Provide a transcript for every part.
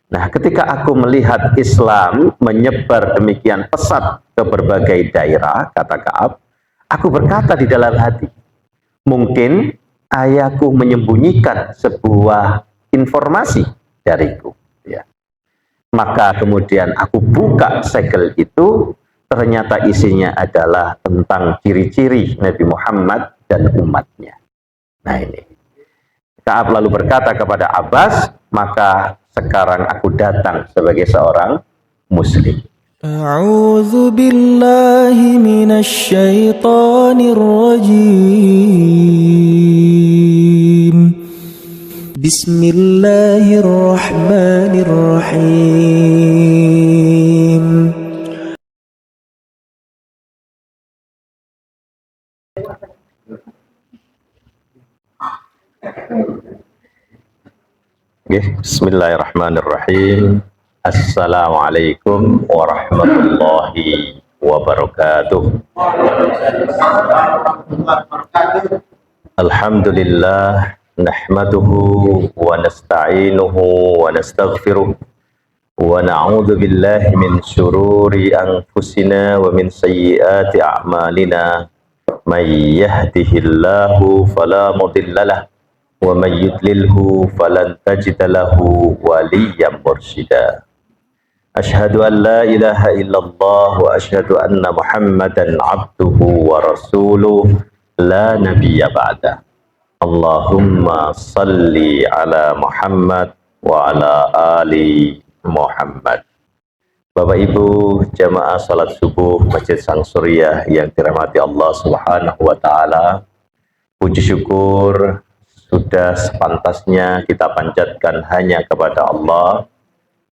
Nah, ketika aku melihat Islam menyebar demikian pesat ke berbagai daerah, kata Ka'ab, aku berkata di dalam hati, mungkin ayahku menyembunyikan sebuah informasi dariku. Ya. Maka kemudian aku buka segel itu, ternyata isinya adalah tentang ciri-ciri Nabi Muhammad dan umatnya. Nah ini. Ka'ab lalu berkata kepada Abbas, maka sekarang aku datang sebagai seorang muslim. A'udzu billahi minasy syaithanir rajim. Bismillahirrahmanirrahim. Bismillahirrahmanirrahim. Assalamualaikum warahmatullahi wabarakatuh. Alhamdulillah, nahmaduhu wa nasta'inuhu wa nastaghfiruh wa na'udzu billahi min syururi anfusina wa min sayyiati a'malina. May yahdihillahu fala mudhillalah wa may yudlilhu falan tajida lahu waliyyan mursyida. Asyhadu an la ilaha illallah wa asyhadu anna Muhammadan abduhu wa rasuluh la nabiyya ba'da. Allahumma salli ala Muhammad wa ala ali Muhammad. Bapak Ibu jamaah salat subuh Masjid Sang Surya yang dirahmati Allah Subhanahu wa taala, puji syukur sudah sepantasnya kita panjatkan hanya kepada Allah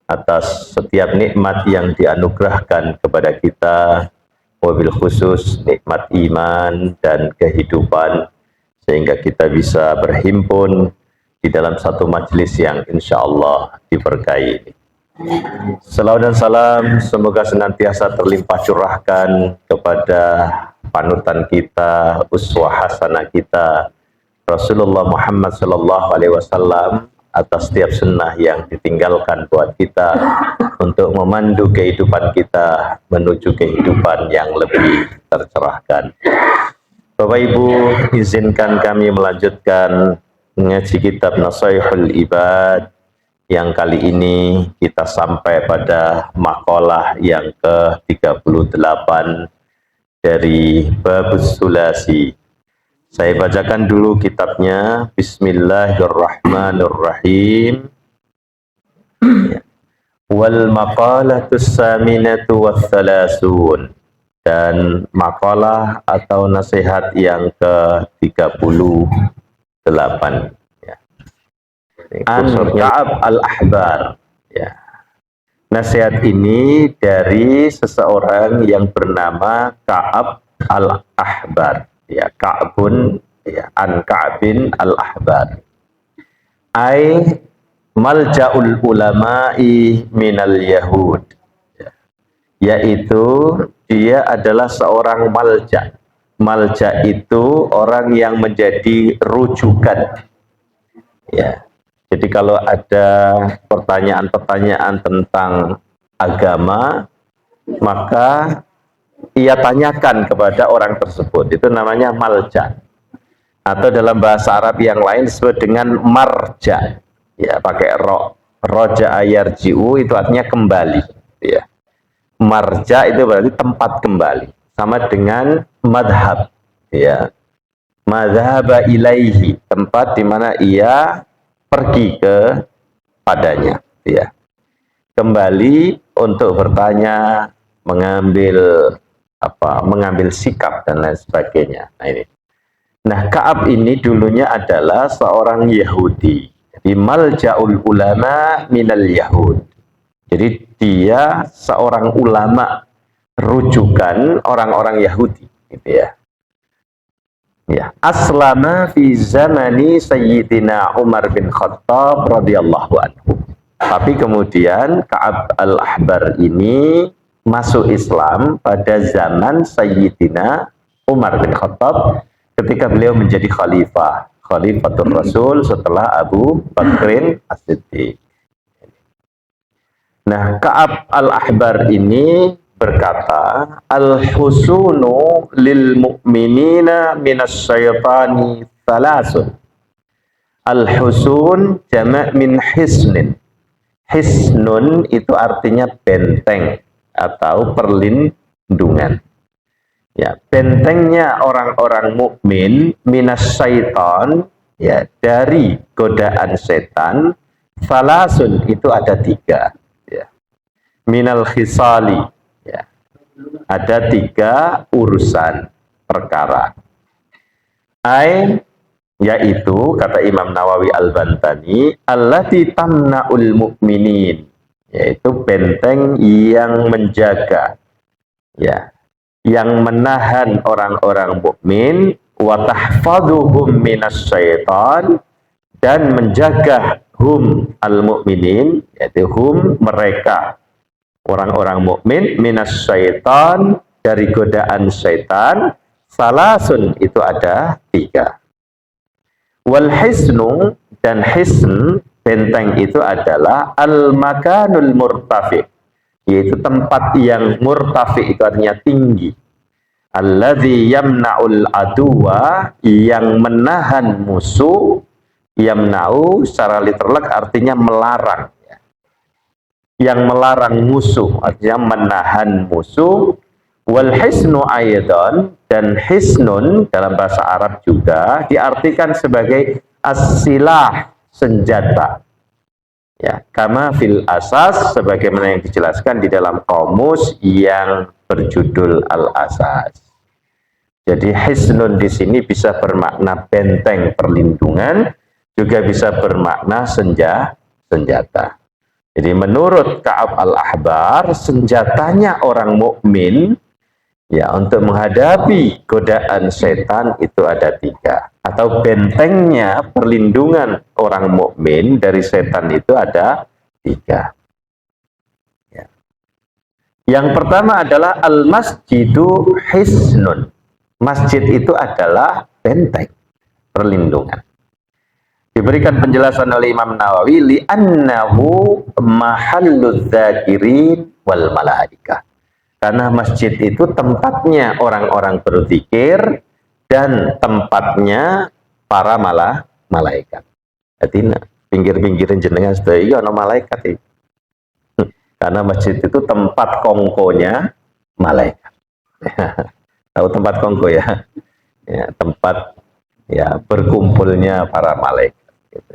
atas setiap nikmat yang dianugerahkan kepada kita, wabil khusus nikmat iman dan kehidupan, sehingga kita bisa berhimpun di dalam satu majelis yang insya Allah diberkahi. Salawat dan salam semoga senantiasa terlimpah curahkan kepada panutan kita, uswah hasanah kita, Rasulullah Muhammad sallallahu alaihi wasallam, atas setiap sunnah yang ditinggalkan buat kita untuk memandu kehidupan kita menuju kehidupan yang lebih tercerahkan. Bapak Ibu, izinkan kami melanjutkan mengaji kitab Nasaihul Ibad yang kali ini kita sampai pada makalah yang ke-38 dari Babus Sulasi. Saya bacakan dulu kitabnya. Bismillahirrahmanirrahim. Wal maqalatus saminatu wathalasun. Dan makalah atau nasihat yang ke-38. Ya. An Ka'ab al-Ahbar. Ya. Nasihat ini dari seseorang yang bernama Ka'ab al-Ahbar. Ya, Ka'bun, ya, an Ka'bin al-Ahbar. Ai malja'ul ulama'i minal yahud. Ya. Yaitu dia adalah seorang malja. Malja itu orang yang menjadi rujukan. Ya. Jadi kalau ada pertanyaan-pertanyaan tentang agama, maka ia tanyakan kepada orang tersebut, itu namanya malja, atau dalam bahasa Arab yang lain disebut dengan marja, ya, pakai roja ayarjiu, itu artinya kembali, ya. Marja itu berarti tempat kembali, sama dengan madhab, ya, madhaba ilaihi, tempat di mana ia pergi ke padanya, ya, kembali untuk bertanya, mengambil sikap dan lain sebagainya. Nah ini. Nah, Ka'ab ini dulunya adalah seorang Yahudi. Jadi malja'ul ulama minal yahud. Jadi dia seorang ulama rujukan orang-orang Yahudi, gitu ya. Ya, aslama fi zamani Sayyidina Umar bin Khattab radhiyallahu anhu. Tapi kemudian Ka'ab al-Ahbar ini masuk Islam pada zaman Sayyidina Umar bin Khattab ketika beliau menjadi Khalifatul Rasul setelah Abu Bakrin As-Siddiq. Nah, Ka'ab al-Ahbar ini berkata, al-husunu lil mu'minina minas syaitani thalasun. Al-husun jama' min hisnin. Hisnun itu artinya benteng atau perlindungan. Ya, bentengnya orang-orang mukmin minas syaitan, ya, dari godaan setan. Salasun itu ada 3, ya. Minal khisali, ya, ada 3 urusan perkara. Yaitu kata Imam Nawawi Al-Bantani, allati tamna'ul mu'minin, yaitu benteng yang menjaga, ya, yang menahan orang-orang mukmin, wa tahfaduhum minas syaitan, dan menjaga hum al-mu'minin, yaitu hum mereka orang-orang mukmin, minas syaitan dari godaan syaitan. Salasun itu ada 3. Wal hisnu, dan hisn benteng itu adalah al-makanul murtafi, yaitu tempat yang murtafi itu artinya tinggi. Alladzi yamna'ul aduwa, yang menahan musuh. Yamna'u secara literal artinya melarang, ya. Yang melarang musuh artinya menahan musuh. Wal hisnu aidan, dan hisnun dalam bahasa Arab juga diartikan sebagai as-silah, senjata. Ya, kama fil asas, sebagaimana yang dijelaskan di dalam kamus yang berjudul Al-Asas. Jadi hisnun di sini bisa bermakna benteng perlindungan, juga bisa bermakna senjata. Jadi menurut Ka'ab al-Ahbar, senjatanya orang mukmin, ya, untuk menghadapi godaan setan itu ada 3, atau bentengnya perlindungan orang mukmin dari setan itu ada 3. Ya. Yang pertama adalah al-masjidu hisnun. Masjid itu adalah benteng perlindungan. Diberikan penjelasan oleh Imam Nawawi, li'annahu mahalludz dzakirin wal malaikah. Karena masjid itu tempatnya orang-orang berzikir dan tempatnya para malaikat. Jadi pinggir-pinggirin jenengan sedaya ana malaikat itu. Karena masjid itu tempat kongkonya malaikat. Tahu tempat kongko ya? Ya, tempat, ya, berkumpulnya para malaikat. Gitu.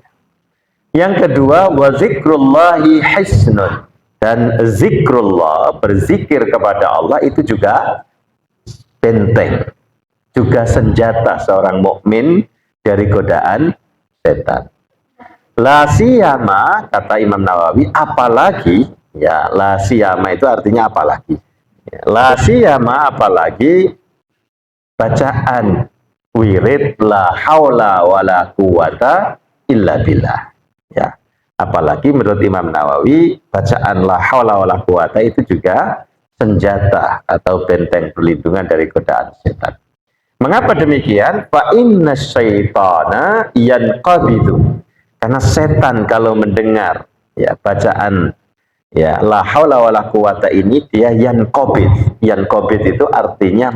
Yang kedua, wa zikrullahi hisnun, dan zikrullah, berzikir kepada Allah itu juga benteng, juga senjata seorang mukmin dari godaan setan. La siyama, kata Imam Nawawi, apalagi, ya, la siyama itu artinya apalagi. Ya, la siyama apalagi bacaan wirid la haula wala quwata illa billah, ya. Apalagi menurut Imam Nawawi, bacaan la haula wala quwata itu juga senjata atau benteng perlindungan dari godaan setan. Mengapa demikian? Fa inna syaitana yanqabidu, karena setan kalau mendengar, ya, bacaan, ya, la haula wala quwata ini, dia yanqabid. Yanqabid itu artinya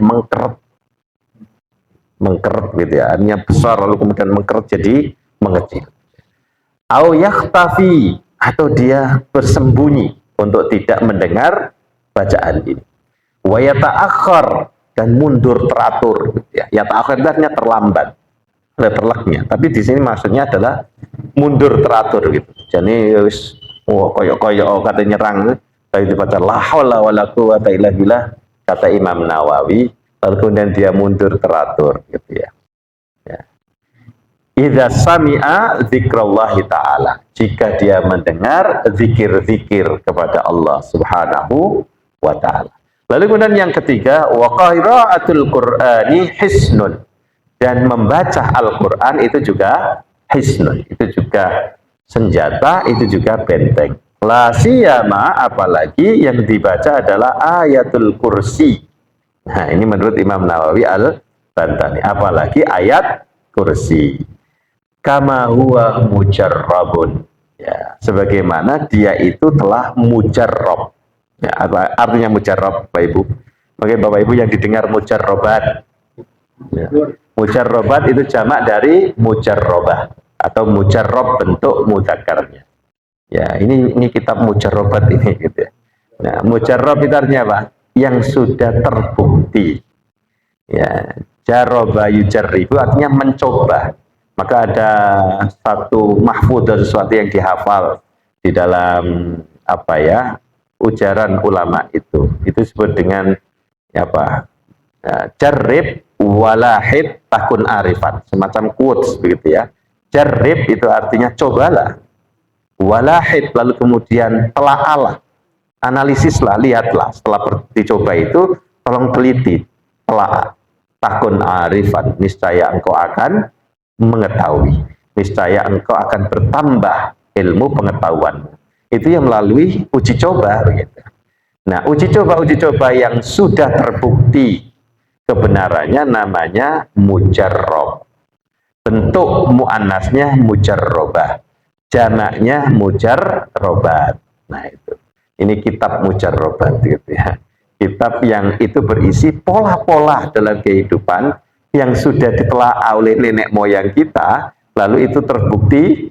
mengkeret gitu, ya, artinya besar lalu kemudian mengkeret jadi mengecil. Au yakhtafi, atau dia bersembunyi untuk tidak mendengar bacaan ini. Wa yata'akhkhar, dan mundur teratur, gitu, ya. Yata'akhkhar itu artinya terlambat, letterleknya, tapi di sini maksudnya adalah mundur teratur gitu. Jadi wis koyok-koyok kata nyerang, tapi dibaca la haula wala quwata illa billah, kata Imam Nawawi, lalu kemudian dia mundur teratur gitu, ya. Ya. Idza sami'a zikrallahi ta'ala, jika dia mendengar zikir-zikir kepada Allah Subhanahu wa ta'ala. Lalu kemudian yang ketiga, wa qira'atul Qur'ani hisnun, dan membaca Al-Qur'an itu juga hisnun, itu juga senjata, itu juga benteng. La siyama, apalagi yang dibaca adalah ayatul kursi. Nah, ini menurut Imam Nawawi Al-Bantani, apalagi ayat kursi. Kama huwa mujarrabun, Ya, sebagaimana dia itu telah mujarrob. Ya, apa artinya mujarrob, Bapak Ibu? Bagi Bapak Ibu yang didengar mujarrobat. Ya. Mujarrobat itu jamak dari mujarrobah atau mujarrob bentuk mudzakarnya. Ya, ini kitab mujarrobat ini gitu ya. Nah, mujarrob itu artinya apa? Yang sudah terbukti. Ya, jaroba yujarribu artinya mencoba. Maka ada satu mahfudz, sesuatu yang dihafal di dalam apa ya, ujaran ulama itu disebut dengan apa, jarrib walahid takun arifan, semacam quotes begitu ya. Jarrib itu artinya cobalah, walahid lalu kemudian telaalah, analisislah, lihatlah, setelah dicoba itu tolong teliti, telah takun arifan, niscaya engkau akan mengetahui, niscaya engkau akan bertambah ilmu pengetahuanmu. Itu yang melalui uji coba begitu. Nah, uji coba yang sudah terbukti kebenarannya namanya mujarrob. Bentuk muannasnya mujarrobah, jamaknya mujarrobat. Nah, itu. Ini kitab mujarrobat gitu ya. Kitab yang itu berisi pola-pola dalam kehidupan yang sudah ditelaah oleh nenek moyang kita, lalu itu terbukti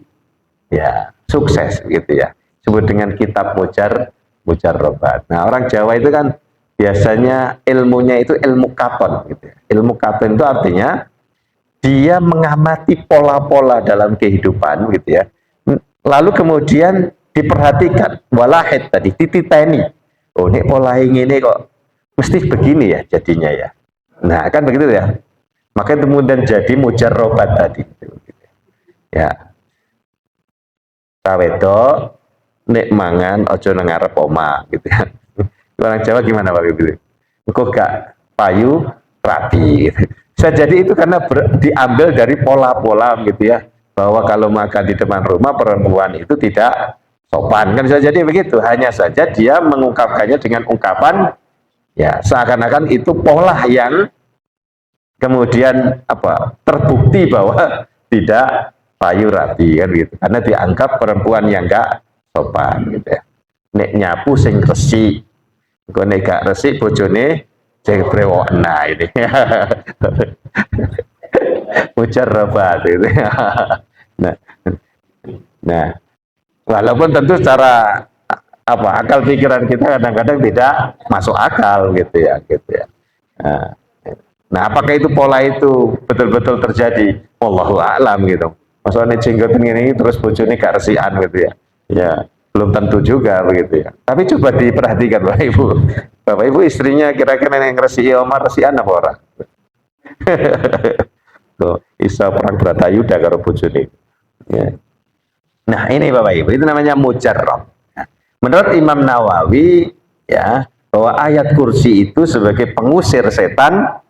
ya sukses gitu ya. Disebut dengan kitab mujarrobat. Nah, orang Jawa itu kan biasanya ilmunya itu ilmu katon gitu ya. Ilmu katon itu artinya dia mengamati pola-pola dalam kehidupan gitu ya. Lalu kemudian diperhatikan, walahid tadi, dititeni. Oh, ini pola ini kok mesti begini ya jadinya ya. Nah, kan begitu ya. Maka kemudian jadi mujarrobat tadi. Ya. Cawedo nek mangan ojo nang ngarep oma gitu ya. Orang Jawa gimana Pak Ibu? Engko gak payu rapi gitu. Bisa jadi itu karena diambil dari pola-pola gitu ya. Bahwa kalau makan di depan rumah perempuan itu tidak sopan. Kan bisa jadi begitu. Hanya saja dia mengungkapkannya dengan ungkapan ya seakan-akan itu pola yang kemudian apa terbukti bahwa tidak payu rapi kan gitu, karena dianggap perempuan yang enggak sopan gitu ya. Nek nyapu sing resik, engko nek gak resik bojone sing brewok. Nah ini mujarrabat gitu ya. Nah, walaupun tentu secara apa akal pikiran kita kadang-kadang tidak masuk akal gitu ya. Nah, apakah itu pola itu betul-betul terjadi? Wallahu a'lam gitu. Maksudnya jenggot ini terus bojone gak resian gitu ya. Ya, belum tentu juga begitu ya. Tapi coba diperhatikan Bapak Ibu. Bapak Ibu istrinya kira-kira yang resi Omar resian apa orang? Tuh, isa perang Bratayuda karo bojone. Ya. Nah, ini Bapak Ibu, itu namanya mujarrab. Nah, menurut Imam Nawawi ya, bahwa ayat kursi itu sebagai pengusir setan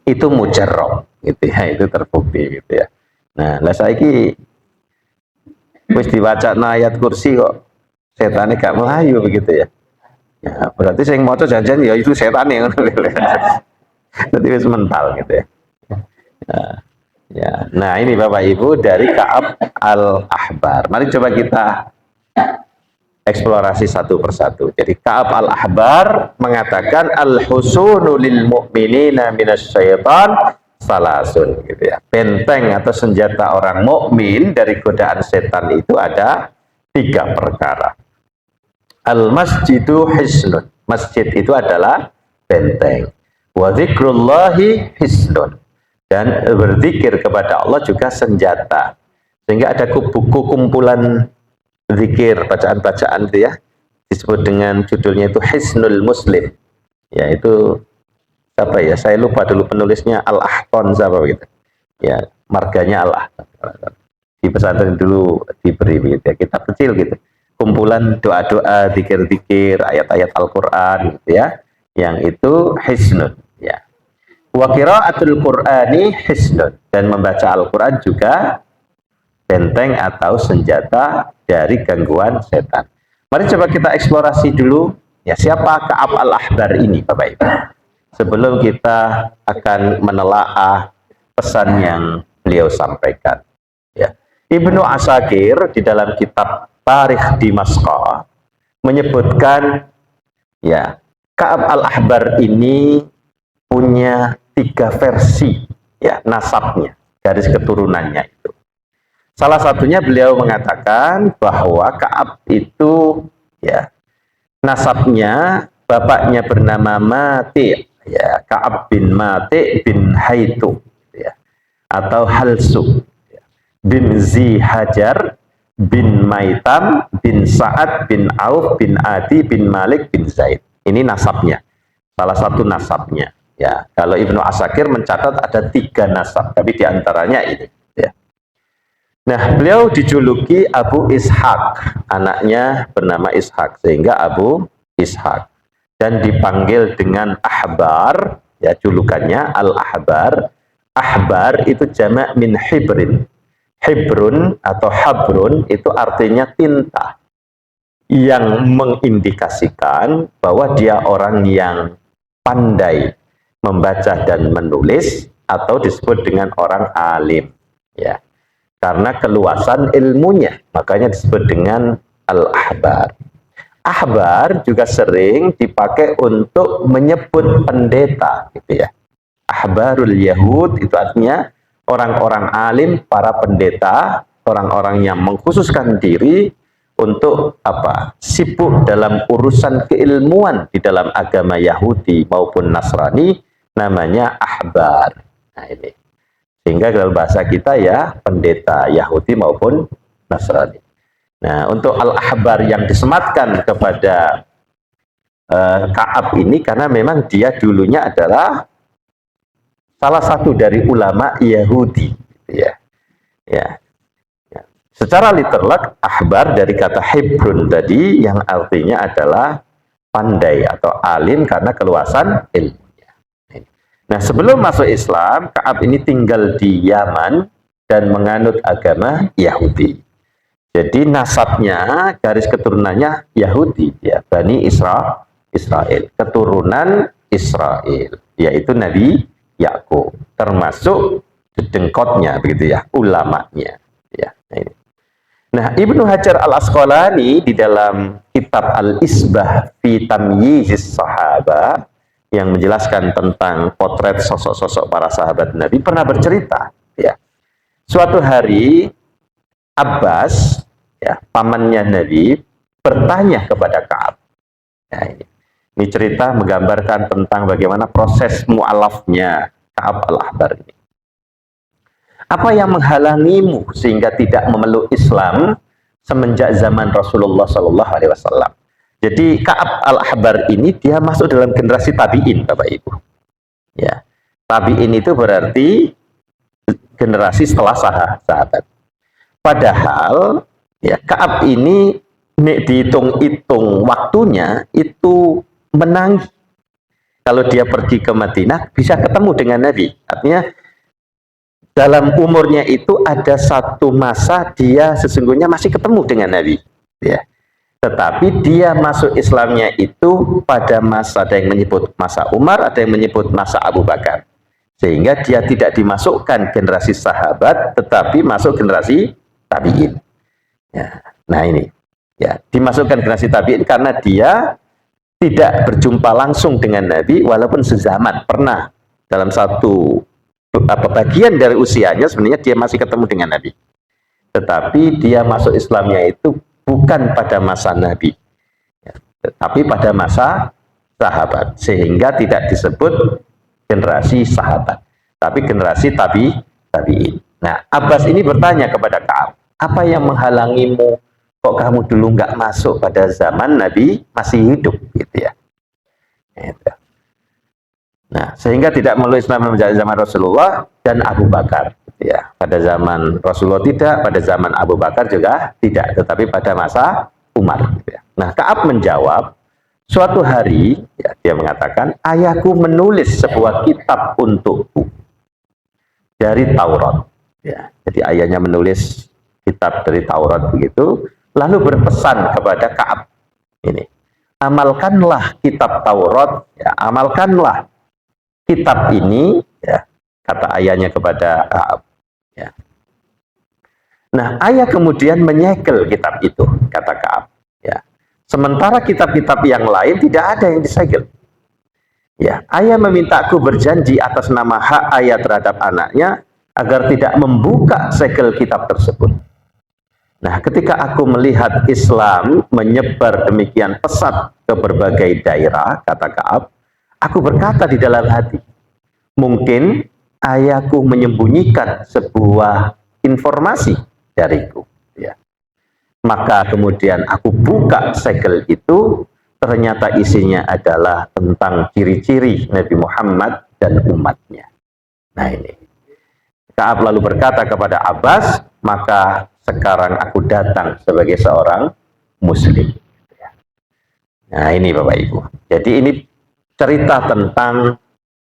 itu mujarrab gitu ya, itu terbukti gitu ya. Nah, lah saiki wis diwacana ayat kursi kok setane gak melayu begitu ya. Ya, berarti sing maca janjian ya itu setane ngono. Jadi wis mental gitu ya. Ya. Nah, ini Bapak Ibu dari Ka'ab al-Ahbar. Mari coba kita eksplorasi satu persatu. Jadi Ka'ab al-Ahbar mengatakan al-husunu lil mu'minina minasyaitan salasun gitu ya. Benteng atau senjata orang mukmin dari godaan setan itu ada 3 perkara. Al-masjidu hisnun. Masjid itu adalah benteng. Wa dzikrullahi hisnun. Dan berzikir kepada Allah juga senjata. Sehingga ada buku kumpulan zikir, bacaan-bacaan itu ya, disebut dengan judulnya itu Hisnul Muslim. Ya, itu apa ya? Saya lupa dulu penulisnya Al-Ahton siapa gitu. Ya, marganya Al-Ahton. Di pesantren dulu diberi gitu ya, kitab kecil gitu. Kumpulan doa-doa, zikir-zikir, ayat-ayat Al-Qur'an gitu ya. Yang itu hisnun, ya. Wa qiraatul Qur'ani hisnun, dan membaca Al-Qur'an juga benteng atau senjata dari gangguan setan. Mari coba kita eksplorasi dulu ya, siapa Ka'ab al-Ahbar ini Bapak Ibu. Sebelum kita akan menelaah pesan yang beliau sampaikan. Ya. Ibnu Asakir di dalam kitab Tarikh Dimaskah menyebutkan ya, Ka'ab al-Ahbar ini punya 3 versi ya nasabnya, garis keturunannya itu. Salah satunya beliau mengatakan bahwa Ka'ab itu ya nasabnya bapaknya bernama Mati, ya, Ka'ab bin Mati bin Haitu, ya, atau Halsu, ya, bin Zihajar bin Maitam bin Sa'ad bin Auf bin Adi bin Malik bin Zaid. Ini nasabnya, salah satu nasabnya. Ya, kalau Ibnu Asakir mencatat ada 3 nasab, tapi diantaranya ini. Ya. Nah, beliau dijuluki Abu Ishaq, anaknya bernama Ishaq, sehingga Abu Ishaq, dan dipanggil dengan Ahbar, ya, julukannya Al-Ahbar. Ahbar itu jamak min hibrin. Hibrun atau habrun itu artinya tinta, yang mengindikasikan bahwa dia orang yang pandai membaca dan menulis, atau disebut dengan orang alim, ya, karena keluasan ilmunya, makanya disebut dengan al-ahbar. Ahbar juga sering dipakai untuk menyebut pendeta, gitu ya. Ahbarul Yahud itu artinya orang-orang alim, para pendeta, orang-orang yang mengkhususkan diri untuk apa? Sibuk dalam urusan keilmuan di dalam agama Yahudi maupun Nasrani, namanya ahbar. Nah, ini. Sehingga dalam bahasa kita ya, pendeta Yahudi maupun Nasrani. Nah, untuk al-ahbar yang disematkan kepada Ka'ab ini karena memang dia dulunya adalah salah satu dari ulama Yahudi, ya. Ya. Ya. Secara literal, ahbar dari kata hibrun tadi yang artinya adalah pandai atau alim karena keluasan ilmunya. Nah, sebelum masuk Islam, Ka'ab ini tinggal di Yaman dan menganut agama Yahudi. Jadi nasabnya, garis keturunannya Yahudi, ya, Bani Israel, keturunan Israel, yaitu Nabi Yakub, termasuk dedengkotnya, begitu ya, ulamanya, ya. Nah, Ibnu Hajar al-Asqalani di dalam kitab Al-Isbah fi Tamyizis Sahaba yang menjelaskan tentang potret sosok-sosok para sahabat Nabi pernah bercerita, ya, suatu hari Abbas, ya, pamannya Nabi, bertanya kepada Ka'ab. Nah, ini cerita menggambarkan tentang bagaimana proses mu'alafnya Ka'ab al-Ahbar ini. Apa yang menghalangimu sehingga tidak memeluk Islam semenjak zaman Rasulullah SAW? Jadi Ka'ab al-Ahbar ini dia masuk dalam generasi tabi'in, Bapak Ibu. Ya, tabi'in itu berarti generasi setelah sahabat. Padahal ya, Ka'ab ini dihitung-hitung waktunya itu menangis. Kalau dia pergi ke Madinah bisa ketemu dengan Nabi. Artinya dalam umurnya itu ada satu masa dia sesungguhnya masih ketemu dengan Nabi, ya. Tetapi dia masuk Islamnya itu pada masa, ada yang menyebut masa Umar, ada yang menyebut masa Abu Bakar. Sehingga dia tidak dimasukkan generasi sahabat, tetapi masuk generasi tabi'in. Ya. Nah, ini ya, dimasukkan generasi tabi'in karena dia tidak berjumpa langsung dengan Nabi walaupun sezaman, pernah dalam satu bagian dari usianya sebenarnya dia masih ketemu dengan Nabi. Tetapi dia masuk Islamnya itu bukan pada masa Nabi, ya, tetapi pada masa sahabat, sehingga tidak disebut generasi sahabat, tapi generasi tabi'in. Nah, Abbas ini bertanya kepada Ka'ab, apa yang menghalangimu? Kok kamu dulu nggak masuk pada zaman Nabi masih hidup, gitu ya. Gitu. Nah, sehingga tidak memeluk Islam menjadi zaman Rasulullah dan Abu Bakar, gitu ya. Pada zaman Rasulullah tidak, pada zaman Abu Bakar juga tidak, tetapi pada masa Umar, gitu ya. Nah, Ka'ab menjawab, suatu hari ya, dia mengatakan, ayahku menulis sebuah kitab untukku dari Taurat, ya. Jadi ayahnya menulis kitab dari Taurat begitu, lalu berpesan kepada Ka'ab ini, amalkanlah kitab Taurat, ya, amalkanlah kitab ini, ya, kata ayahnya kepada Ka'ab, ya. Nah, ayah kemudian menyegel kitab itu, kata Ka'ab. Ya. Sementara kitab-kitab yang lain tidak ada yang disegel. Ya, ayah memintaku berjanji atas nama hak ayah terhadap anaknya agar tidak membuka segel kitab tersebut. Nah, ketika aku melihat Islam menyebar demikian pesat ke berbagai daerah, kata Ka'ab, aku berkata di dalam hati, mungkin ayahku menyembunyikan sebuah informasi dariku. Ya. Maka kemudian aku buka segel itu, ternyata isinya adalah tentang ciri-ciri Nabi Muhammad dan umatnya. Nah ini. Ka'ab lalu berkata kepada Abbas, maka sekarang aku datang sebagai seorang muslim. Nah ini Bapak Ibu. Jadi ini cerita tentang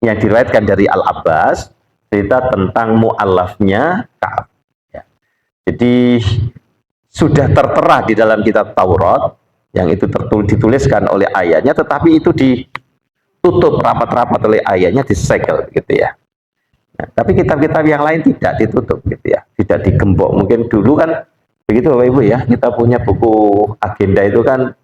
yang diriwayatkan dari Al-Abbas, cerita tentang mu'allafnya Ka'ab. Ya. Jadi sudah tertera di dalam kitab Taurat, yang itu dituliskan oleh ayahnya, tetapi itu ditutup rapat-rapat oleh ayahnya, disegel gitu ya. Nah, tapi kitab-kitab yang lain tidak ditutup gitu ya, tidak digembok. Mungkin dulu kan begitu Bapak Ibu ya, kita punya buku agenda itu kan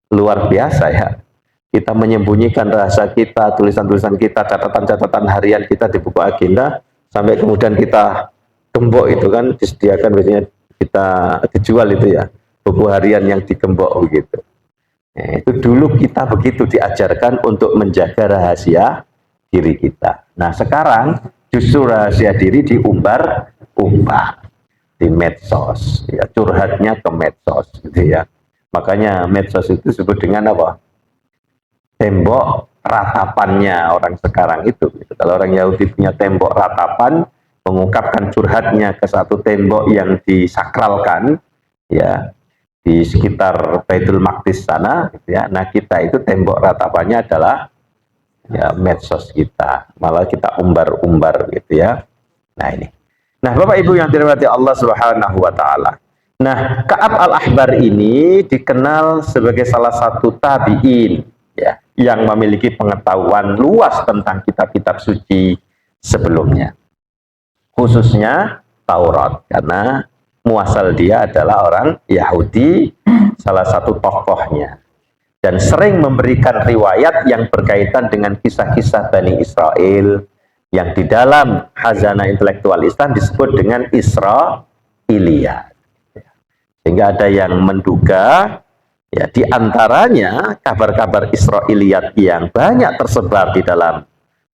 luar biasa ya. Kita menyembunyikan rahasia kita, tulisan-tulisan kita, catatan-catatan harian kita di buku agenda, sampai kemudian kita gembok itu kan disediakan biasanya kita dijual itu ya, buku harian yang digembok begitu. Nah, itu dulu kita begitu diajarkan untuk menjaga rahasia diri kita. Nah sekarang justru rahasia diri diumbar-umbar di medsos, ya, curhatnya ke medsos gitu ya. Makanya medsos itu disebut dengan apa? Tembok ratapannya orang sekarang itu. Kalau orang Yahudi punya tembok ratapan, mengungkapkan curhatnya ke satu tembok yang disakralkan, ya, di sekitar Baitul Maqdis sana, gitu ya. Nah kita itu tembok ratapannya adalah ya medsos kita, malah kita umbar-umbar gitu ya. Nah ini. Nah Bapak Ibu yang dirahmati Allah Subhanahu wa taala. Nah, Ka'ab al-Ahbar ini dikenal sebagai salah satu tabi'in ya, yang memiliki pengetahuan luas tentang kitab-kitab suci sebelumnya. Khususnya Taurat, karena muasal dia adalah orang Yahudi, salah satu tokohnya. Dan sering memberikan riwayat yang berkaitan dengan kisah-kisah Bani Israel yang di dalam khazanah intelektual Islam disebut dengan Israiliyat. Sehingga ada yang menduga ya di antaranya kabar-kabar Israiliyat yang banyak tersebar di dalam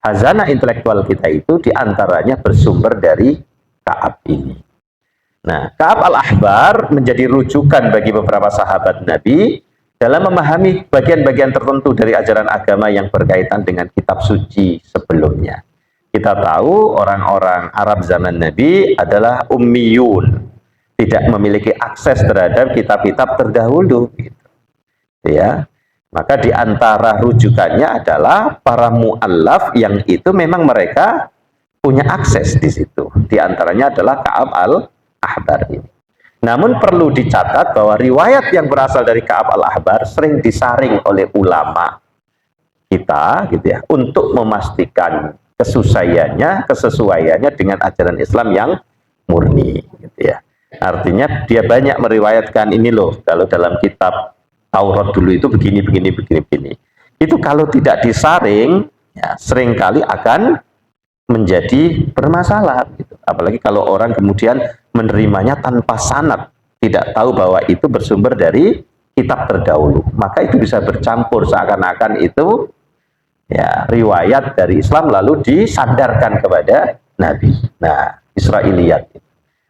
khazanah intelektual kita itu di antaranya bersumber dari Ka'ab ini. Nah, Ka'ab al-Ahbar menjadi rujukan bagi beberapa sahabat Nabi dalam memahami bagian-bagian tertentu dari ajaran agama yang berkaitan dengan kitab suci sebelumnya. Kita tahu orang-orang Arab zaman Nabi adalah ummiyun, tidak memiliki akses terhadap kitab-kitab terdahulu gitu. Ya. Maka di antara rujukannya adalah para mu'allaf yang itu memang mereka punya akses di situ. Di antaranya adalah Ka'ab al-Ahbar ini. Namun perlu dicatat bahwa riwayat yang berasal dari Ka'ab al-Ahbar sering disaring oleh ulama kita gitu ya, untuk memastikan kesesuaiannya dengan ajaran Islam yang murni gitu ya. Artinya dia banyak meriwayatkan ini loh, kalau dalam kitab Taurat dulu itu begini. Itu kalau tidak disaring, ya, seringkali akan menjadi bermasalah. Gitu. Apalagi kalau orang kemudian menerimanya tanpa sanad, tidak tahu bahwa itu bersumber dari kitab terdahulu. Maka itu bisa bercampur seakan-akan itu ya riwayat dari Islam lalu disandarkan kepada Nabi. Nah, Israiliyat.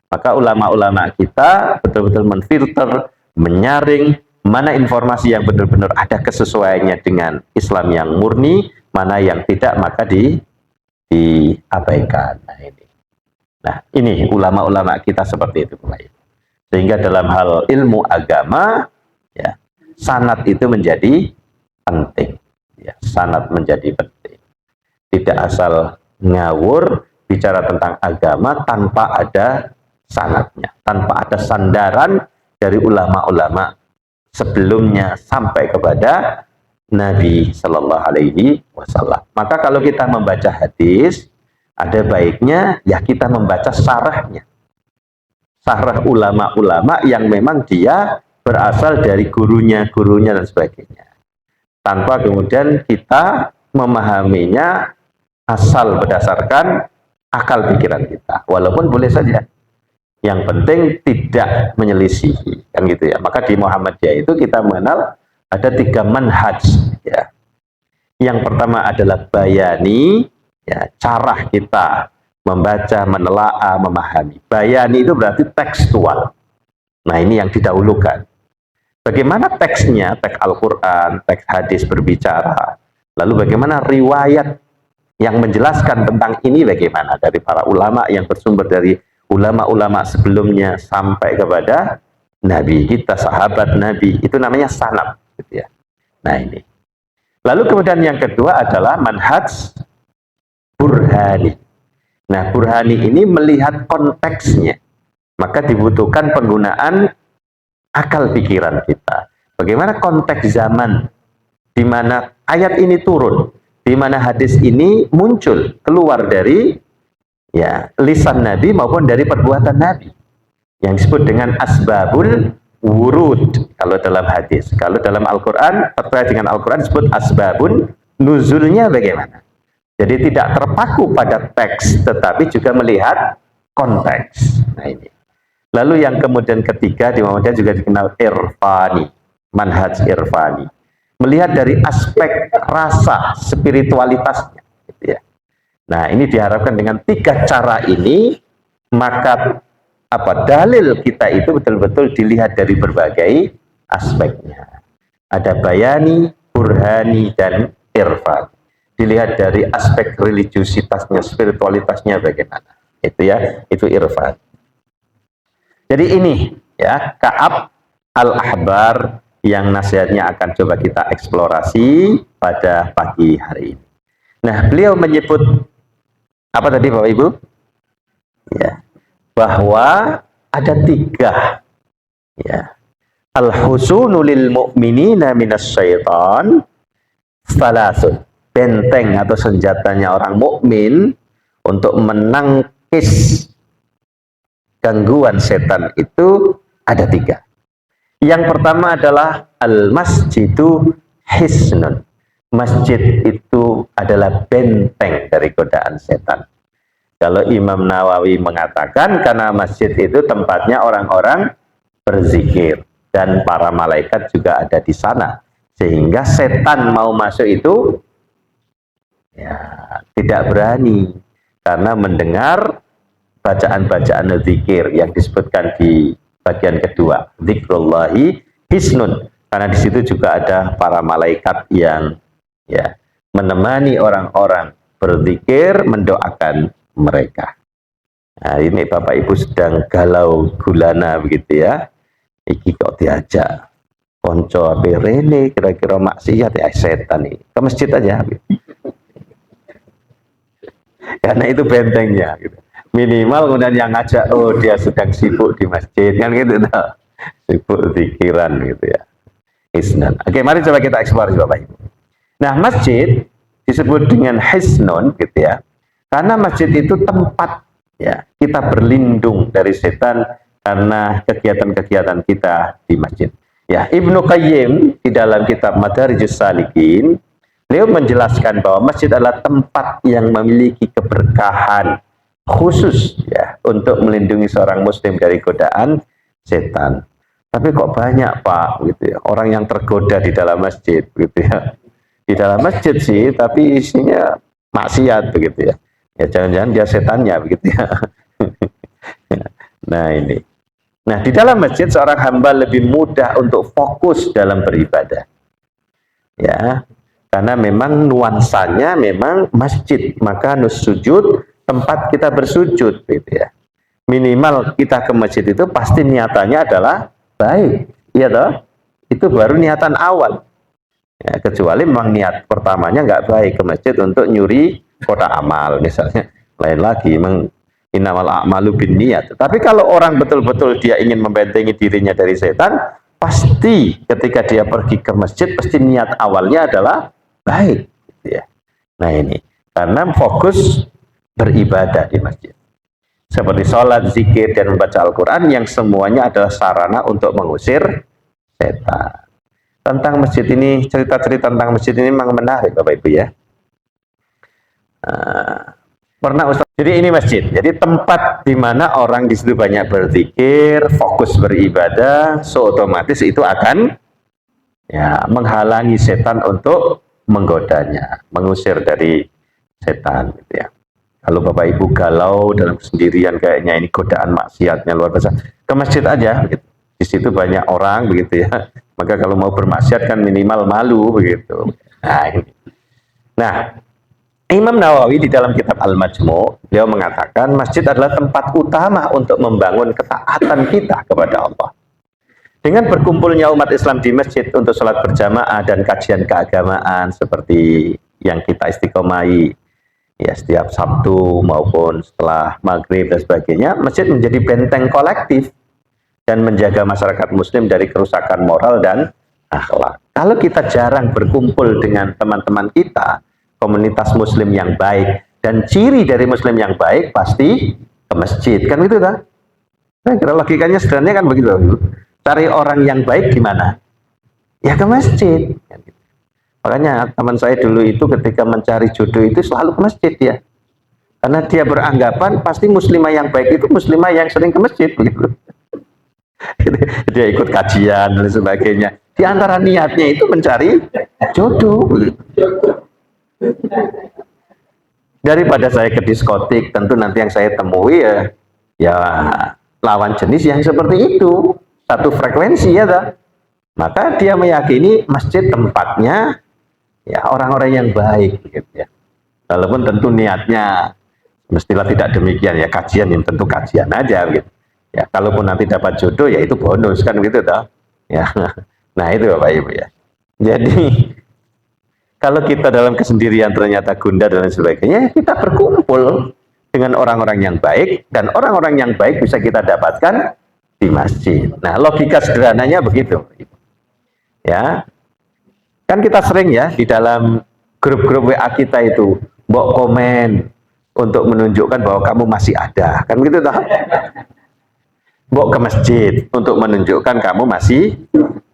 Maka ulama-ulama kita betul-betul menfilter, menyaring mana informasi yang benar-benar ada kesesuaiannya dengan Islam yang murni, mana yang tidak maka diabaikan. Nah ini ulama-ulama kita seperti itu, sehingga dalam hal ilmu agama, ya, sanad itu menjadi penting. Ya, sanad menjadi penting. Tidak asal ngawur bicara tentang agama tanpa ada sanadnya, tanpa ada sandaran dari ulama-ulama sebelumnya sampai kepada Nabi Shallallahu Alaihi Wasallam. Maka kalau kita membaca hadis, ada baiknya ya kita membaca syarahnya. sarah ulama-ulama yang memang dia berasal dari gurunya dan sebagainya, tanpa kemudian kita memahaminya asal berdasarkan akal pikiran kita, walaupun boleh saja, yang penting tidak menyelisihi, kan gitu ya. Maka di Muhammadiyah itu kita mengenal ada 3 manhaj ya. Yang pertama adalah bayani, ya, cara kita membaca, menelaah, memahami. Bayani itu berarti tekstual. Nah, ini yang didahulukan. Bagaimana teksnya, teks Al-Quran, teks hadis berbicara, lalu bagaimana riwayat yang menjelaskan tentang ini bagaimana dari para ulama yang bersumber dari ulama-ulama sebelumnya sampai kepada Nabi kita, sahabat Nabi, itu namanya sanad, gitu ya. Nah, ini. Lalu kemudian yang kedua adalah manhaj burhani. Nah, burhani ini melihat konteksnya, maka dibutuhkan penggunaan akal pikiran kita. Bagaimana konteks zaman di mana ayat ini turun, di mana hadis ini muncul keluar dari ya lisan Nabi maupun dari perbuatan Nabi, yang disebut dengan asbabul wurud kalau dalam hadis. Kalau dalam Al-Quran, terkait dengan Al-Quran disebut asbabun nuzulnya bagaimana. Jadi tidak terpaku pada teks, tetapi juga melihat konteks. Nah, ini. Lalu yang kemudian ketiga di Muhammadiyah juga dikenal irfani, manhaj irfani. Melihat dari aspek rasa, spiritualitasnya. Gitu ya. Nah, ini diharapkan dengan 3 cara ini, maka dalil kita itu betul-betul dilihat dari berbagai aspeknya. Ada bayani, burhani, dan irfan. Dilihat dari aspek religiusitasnya, spiritualitasnya bagaimana. Itu ya, itu irfan. Jadi ini ya Ka'ab al-Ahbar yang nasihatnya akan coba kita eksplorasi pada pagi hari ini. Nah, beliau menyebut apa tadi Bapak Ibu? Ya, bahwa ada 3 ya. Al-husunu lil mu'minina minas syaitan salasun. Benteng atau senjatanya orang mukmin untuk menangkis gangguan setan itu ada 3. Yang pertama adalah al-masjidu hisnun. Masjid itu adalah benteng dari godaan setan. Kalau Imam Nawawi mengatakan karena masjid itu tempatnya orang-orang berzikir dan para malaikat juga ada di sana, sehingga setan mau masuk itu ya tidak berani karena mendengar bacaan-bacaan zikir yang disebutkan di bagian kedua, zikrullahi hisnun, karena di situ juga ada para malaikat yang ya menemani orang-orang berzikir, mendoakan mereka. Nah, ini Bapak Ibu sedang galau gulana begitu ya. Iki kok diajak konco ape rene kira-kira maksiat ya setan nih. Ke masjid aja. Karena itu bentengnya gitu. Minimal kemudian yang ngajak, oh dia sedang sibuk di masjid kan gitu toh. Sibuk zikiran gitu ya. Hisnan. Oke, mari coba kita eksplorasi Bapak Ibu. Nah, masjid disebut dengan hisnun gitu ya. Karena masjid itu tempat ya kita berlindung dari setan karena kegiatan-kegiatan kita di masjid. Ya, Ibnu Qayyim di dalam kitab Madarijus Salikin, beliau menjelaskan bahwa masjid adalah tempat yang memiliki keberkahan khusus ya untuk melindungi seorang muslim dari godaan setan. Tapi kok banyak Pak gitu ya, orang yang tergoda di dalam masjid gitu ya. Di dalam masjid sih, tapi isinya maksiat begitu ya. Ya jangan-jangan dia setannya begitu ya. Nah ini. Nah di dalam masjid seorang hamba lebih mudah untuk fokus dalam beribadah. Ya, karena memang nuansanya memang masjid, maka sujud tempat kita bersujud gitu ya. Minimal kita ke masjid itu pasti niatannya adalah baik, iya toh? Itu baru niatan awal. Ya, kecuali memang niat pertamanya nggak baik ke masjid untuk nyuri kotak amal misalnya, lain lagi memang innamal a'malu binniyat. Tapi kalau orang betul-betul dia ingin membentengi dirinya dari setan, pasti ketika dia pergi ke masjid pasti niat awalnya adalah baik gitu ya. Nah ini karena fokus beribadah di masjid. seperti sholat, zikir, dan membaca Al-Quran, yang semuanya adalah sarana untuk mengusir setan. Tentang masjid ini, cerita-cerita tentang masjid ini memang menarik Bapak Ibu ya. Pernah Ustaz, jadi ini masjid, jadi tempat di mana orang di situ banyak berzikir, fokus beribadah, so otomatis itu akan ya menghalangi setan untuk menggodanya, mengusir dari setan gitu ya. Kalau Bapak Ibu galau dalam kesendirian kayaknya ini godaan maksiatnya luar biasa, ke masjid aja gitu. Di situ banyak orang begitu ya. Maka kalau mau bermaksiat kan minimal malu begitu. Nah, ini. Nah, Imam Nawawi di dalam kitab Al-Majmu' beliau mengatakan masjid adalah tempat utama untuk membangun ketaatan kita kepada Allah. Dengan berkumpulnya umat Islam di masjid untuk sholat berjamaah dan kajian keagamaan seperti yang kita istiqomahi ya setiap Sabtu maupun setelah maghrib dan sebagainya, masjid menjadi benteng kolektif dan menjaga masyarakat muslim dari kerusakan moral dan akhlak. Kalau kita jarang berkumpul dengan teman-teman kita, komunitas muslim yang baik, dan ciri dari muslim yang baik pasti ke masjid, kan gitu kan? Nah, kira logikanya sederhana kan begitu. Cari orang yang baik di mana? Ya ke masjid. Makanya teman saya dulu itu ketika mencari jodoh itu selalu ke masjid ya. Karena dia beranggapan pasti muslimah yang baik itu muslimah yang sering ke masjid begitu. Dia ikut kajian dan sebagainya. Di antara niatnya itu mencari jodoh. Daripada saya ke diskotik, tentu nanti yang saya temui ya lawan jenis yang seperti itu, satu frekuensi ya dah. Maka dia meyakini masjid tempatnya ya orang-orang yang baik gitu ya. Walaupun tentu niatnya mestilah tidak demikian ya, kajian yang tentu kajian aja gitu. Ya, kalaupun nanti dapat jodoh ya itu bonus kan gitu toh. Ya. Nah, itu Bapak Ibu ya. Jadi kalau kita dalam kesendirian ternyata gundah dan sebagainya, kita berkumpul dengan orang-orang yang baik, dan orang-orang yang baik bisa kita dapatkan di masjid. Nah, logika sederhananya begitu. Ya. Kan kita sering ya di dalam grup-grup WA kita itu mbok komen untuk menunjukkan bahwa kamu masih ada. Kan begitu toh? Mbok ke masjid untuk menunjukkan kamu masih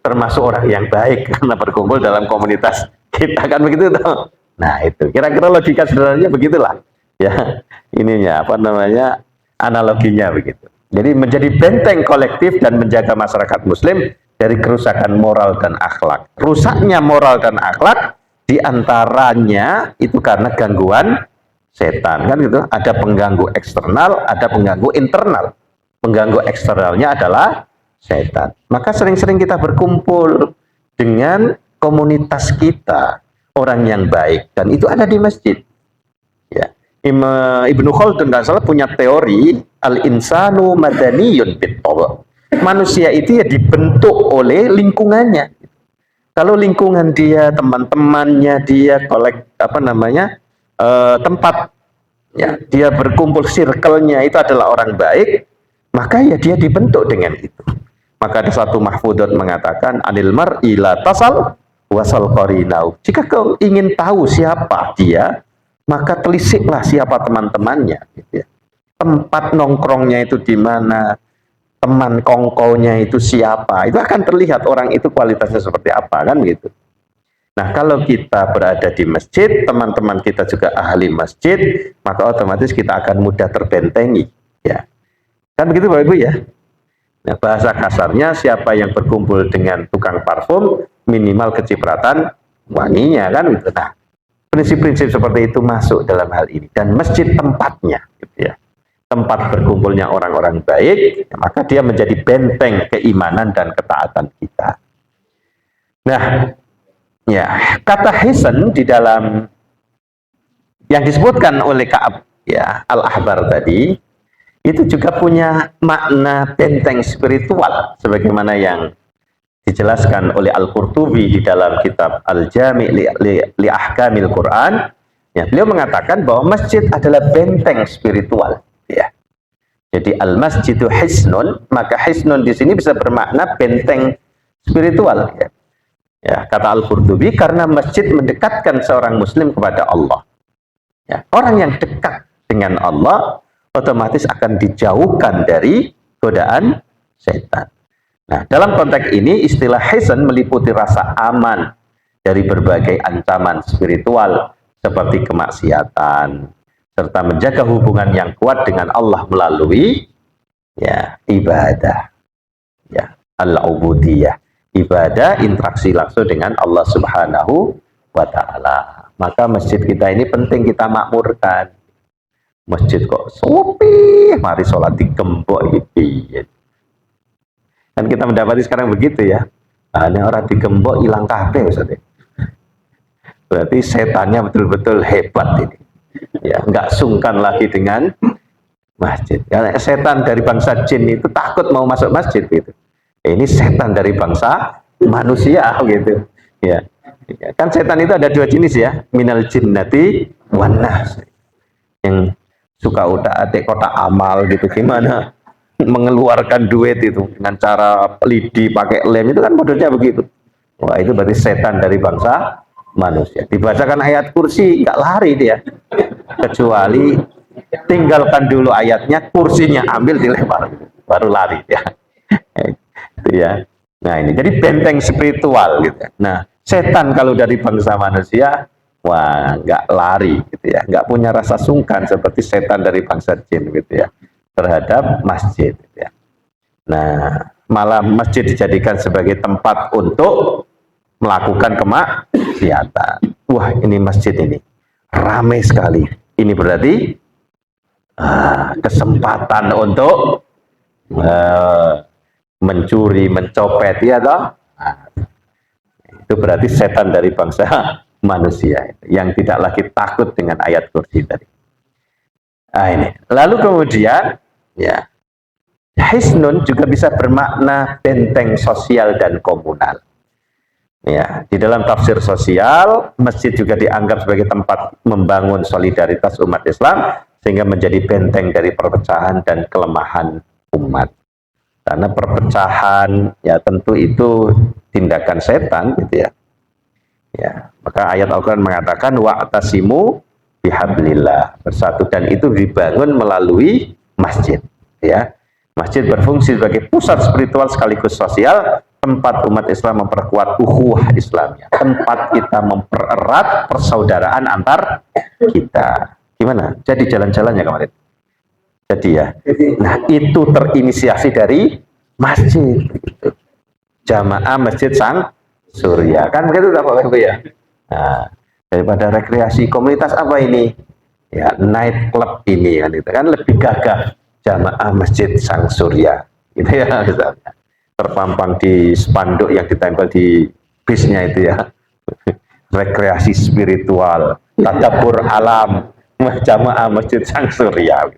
termasuk orang yang baik karena berkumpul dalam komunitas kita, kan begitu toh. Nah, itu kira-kira logika sederhananya begitulah ya, ininya apa namanya, analoginya begitu. Jadi menjadi benteng kolektif dan menjaga masyarakat muslim dari kerusakan moral dan akhlak. Rusaknya moral dan akhlak diantaranya itu karena gangguan setan, kan gitu. Ada pengganggu eksternal, ada pengganggu internal. Pengganggu eksternalnya adalah setan. Maka sering-sering kita berkumpul dengan komunitas kita, orang yang baik, dan itu ada di masjid. Ya. Ibnu Khaldun nggak salah punya teori al-insanu madaniyun bit-tawa'. Manusia itu ya dibentuk oleh lingkungannya. Kalau lingkungan dia, teman-temannya dia, tempat ya dia berkumpul, circle-nya itu adalah orang baik, maka ya dia dibentuk dengan itu. Maka ada satu mahfudat mengatakan anil mar'i la tasal wasal qarinau. Jika kau ingin tahu siapa dia, maka telisiklah siapa teman-temannya gitu ya. Tempat nongkrongnya itu di mana, teman kongkonya itu siapa, itu akan terlihat orang itu kualitasnya seperti apa, kan gitu. Nah, kalau kita berada di masjid, teman-teman kita juga ahli masjid, maka otomatis kita akan mudah terbentengi ya. Kan begitu Bapak Ibu ya. Nah, bahasa kasarnya siapa yang berkumpul dengan tukang parfum minimal kecipratan wanginya, kan gitu. Nah, prinsip-prinsip seperti itu masuk dalam hal ini, dan masjid tempatnya gitu ya. Tempat berkumpulnya orang-orang baik, maka dia menjadi benteng keimanan dan ketaatan kita. Nah, ya, kata hisan di dalam yang disebutkan oleh Ka'ab ya, Al-Ahbar tadi, itu juga punya makna benteng spiritual sebagaimana yang dijelaskan oleh Al-Qurtubi di dalam kitab Al-Jami' li Ahkamil Quran. Ya, beliau mengatakan bahwa masjid adalah benteng spiritual ya. Jadi al-masjidu hisnun, maka hisnun di sini bisa bermakna benteng spiritual ya. Ya, kata Al-Qurtubi, karena masjid mendekatkan seorang muslim kepada Allah. Ya, orang yang dekat dengan Allah otomatis akan dijauhkan dari godaan setan. Nah, dalam konteks ini istilah hisn meliputi rasa aman dari berbagai ancaman spiritual seperti kemaksiatan, serta menjaga hubungan yang kuat dengan Allah melalui ya ibadah, ya al-ubudiyah, ibadah interaksi langsung dengan Allah Subhanahu wa Ta'ala. Maka masjid kita ini penting kita makmurkan. Masjid kok sepi, mari sholat digembok gitu. Kan kita mendapati sekarang begitu ya. Nah, ini orang digembok hilang kabeh Ustaz. Berarti setannya betul-betul hebat ini. Ya, nggak sungkan lagi dengan masjid. Karena setan dari bangsa jin itu takut mau masuk masjid gitu. Ini setan dari bangsa manusia gitu. Ya. Kan setan itu ada dua jenis ya, minal jinnati wan nas. Yang suka utak-atik kotak amal gitu, gimana mengeluarkan duit itu dengan cara lidi pakai lem, itu kan modelnya begitu. Wah, itu berarti setan dari bangsa manusia. Dibacakan ayat kursi nggak lari dia, kecuali tinggalkan dulu ayatnya, kursinya ambil dilempar baru lari ya. Itu ya. Nah, ini jadi benteng spiritual gitu. Nah, setan kalau dari bangsa manusia, wah, nggak lari gitu ya, nggak punya rasa sungkan seperti setan dari bangsa jin gitu ya terhadap masjid gitu ya. Nah, malah masjid dijadikan sebagai tempat untuk melakukan kemaksiatan. Wah, ini masjid ini ramai sekali. Ini berarti kesempatan untuk mencuri, mencopet, ya toh? Nah, itu berarti setan dari bangsa manusia yang tidak lagi takut dengan ayat kursi tadi. Nah, ini. Lalu kemudian ya, hisnun juga bisa bermakna benteng sosial dan komunal. Ya, di dalam tafsir sosial, masjid juga dianggap sebagai tempat membangun solidaritas umat Islam sehingga menjadi benteng dari perpecahan dan kelemahan umat. Karena perpecahan ya tentu itu tindakan setan gitu ya. Ya, maka ayat Al-Qur'an mengatakan wa'tasimu bihablillah, bersatu, dan itu dibangun melalui masjid ya. Masjid berfungsi sebagai pusat spiritual sekaligus sosial, tempat umat Islam memperkuat ukhuwah Islamnya, tempat kita mempererat persaudaraan antar kita. Gimana? Jadi jalan-jalannya kemarin. Jadi ya. Nah, itu terinisiasi dari masjid. Jamaah Masjid Sang Surya. Kan begitu Bapak Ibu ya. Nah, daripada rekreasi komunitas apa ini? Ya, night club ini kan itu kan lebih gagah. Jamaah Masjid Sang Surya. Gitu ya misalnya. Terpampang di spanduk yang ditempel di bisnya itu ya. Rekreasi spiritual, tadabbur alam, jamaah Masjid Sang Surya.